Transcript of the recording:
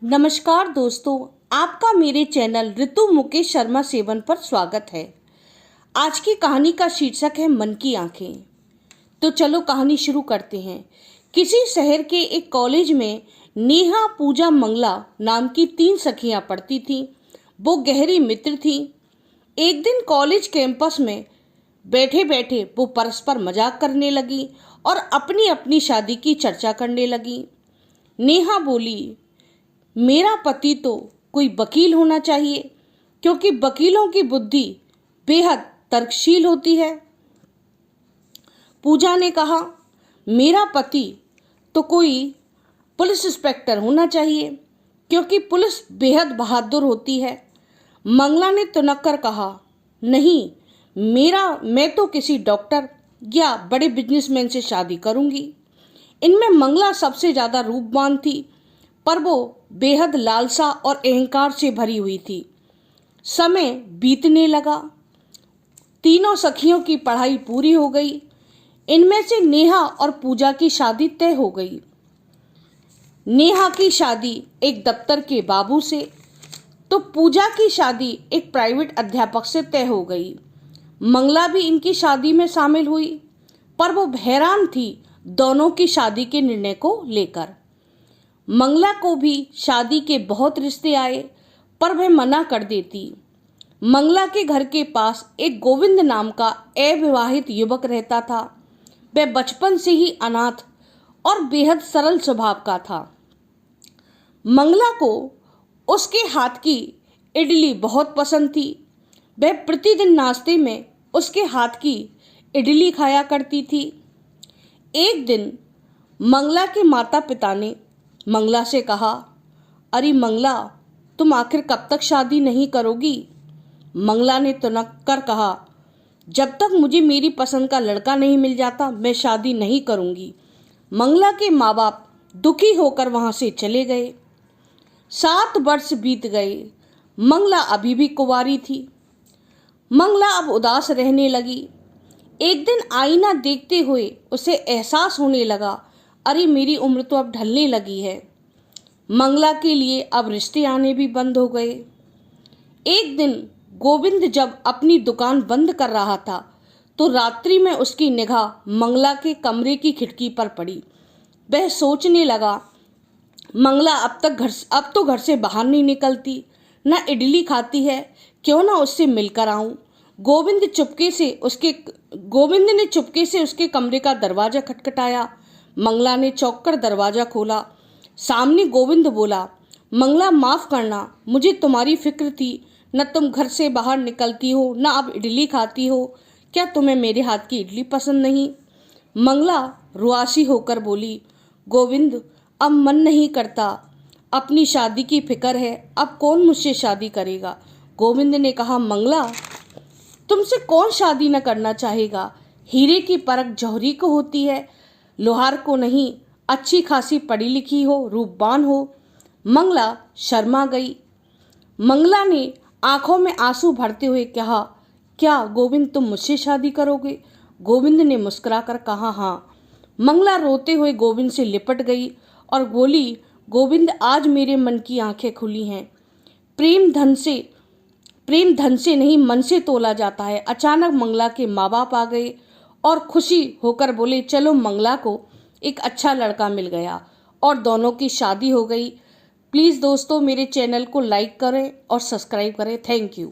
नमस्कार दोस्तों, आपका मेरे चैनल ऋतु मुकेश शर्मा सेवन पर स्वागत है। आज की कहानी का शीर्षक है मन की आंखें। तो चलो कहानी शुरू करते हैं। किसी शहर के एक कॉलेज में नेहा, पूजा, मंगला नाम की 3 सखियां पढ़ती थीं। वो गहरी मित्र थीं। एक दिन कॉलेज कैंपस में बैठे बैठे वो परस्पर मजाक करने लगी और अपनी अपनी शादी की चर्चा करने लगी। नेहा बोली, मेरा पति तो कोई वकील होना चाहिए क्योंकि वकीलों की बुद्धि बेहद तर्कशील होती है। पूजा ने कहा, मेरा पति तो कोई पुलिस इंस्पेक्टर होना चाहिए क्योंकि पुलिस बेहद बहादुर होती है। मंगला ने तुनक कर कहा, नहीं, मैं तो किसी डॉक्टर या बड़े बिजनेसमैन से शादी करूंगी। इनमें मंगला सबसे ज़्यादा रूपवान थी, पर वो बेहद लालसा और अहंकार से भरी हुई थी। समय बीतने लगा। तीनों सखियों की पढ़ाई पूरी हो गई। इनमें से नेहा और पूजा की शादी तय हो गई। नेहा की शादी एक दफ्तर के बाबू से, तो पूजा की शादी एक प्राइवेट अध्यापक से तय हो गई। मंगला भी इनकी शादी में शामिल हुई, पर वो हैरान थी दोनों की शादी के निर्णय को लेकर। मंगला को भी शादी के बहुत रिश्ते आए, पर वह मना कर देती। मंगला के घर के पास एक गोविंद नाम का अविवाहित युवक रहता था। वह बचपन से ही अनाथ और बेहद सरल स्वभाव का था। मंगला को उसके हाथ की इडली बहुत पसंद थी। वह प्रतिदिन नाश्ते में उसके हाथ की इडली खाया करती थी। एक दिन मंगला के माता पिता ने मंगला से कहा, अरे मंगला, तुम आखिर कब तक शादी नहीं करोगी? मंगला ने तुनक कर कहा, जब तक मुझे मेरी पसंद का लड़का नहीं मिल जाता मैं शादी नहीं करूंगी। मंगला के माँ बाप दुखी होकर वहां से चले गए। 7 वर्ष बीत गए। मंगला अभी भी कुंवारी थी। मंगला अब उदास रहने लगी। एक दिन आईना देखते हुए उसे एहसास होने लगा, अरे मेरी उम्र तो अब ढलने लगी है। मंगला के लिए अब रिश्ते आने भी बंद हो गए। एक दिन गोविंद जब अपनी दुकान बंद कर रहा था तो रात्रि में उसकी निगाह मंगला के कमरे की खिड़की पर पड़ी। वह सोचने लगा, मंगला अब तो घर से बाहर नहीं निकलती, न इडली खाती है, क्यों ना उससे मिलकर आऊं। गोविंद ने चुपके से उसके कमरे का दरवाजा खटखटाया। मंगला ने चौंक कर दरवाजा खोला। सामने गोविंद बोला, मंगला माफ करना, मुझे तुम्हारी फिक्र थी। न तुम घर से बाहर निकलती हो, न अब इडली खाती हो। क्या तुम्हें मेरे हाथ की इडली पसंद नहीं? मंगला रुआसी होकर बोली, गोविंद, अब मन नहीं करता, अपनी शादी की फिक्र है, अब कौन मुझसे शादी करेगा? गोविंद ने कहा, मंगला, तुमसे कौन शादी न करना चाहेगा? हीरे की परख जौहरी को होती है, लोहार को नहीं। अच्छी खासी पढ़ी लिखी हो, रूपवान हो। मंगला शर्मा गई। मंगला ने आंखों में आंसू भरते हुए कहा, क्या गोविंद तुम मुझसे शादी करोगे? गोविंद ने मुस्कुराकर कहा, हाँ। मंगला रोते हुए गोविंद से लिपट गई और बोली, गोविंद, आज मेरे मन की आंखें खुली हैं। प्रेम धन से नहीं, मन से तोला जाता है। अचानक मंगला के माँ बाप आ गए और खुशी होकर बोले, चलो, मंगला को एक अच्छा लड़का मिल गया और दोनों की शादी हो गई। प्लीज़ दोस्तों, मेरे चैनल को लाइक करें और सब्सक्राइब करें। Thank you.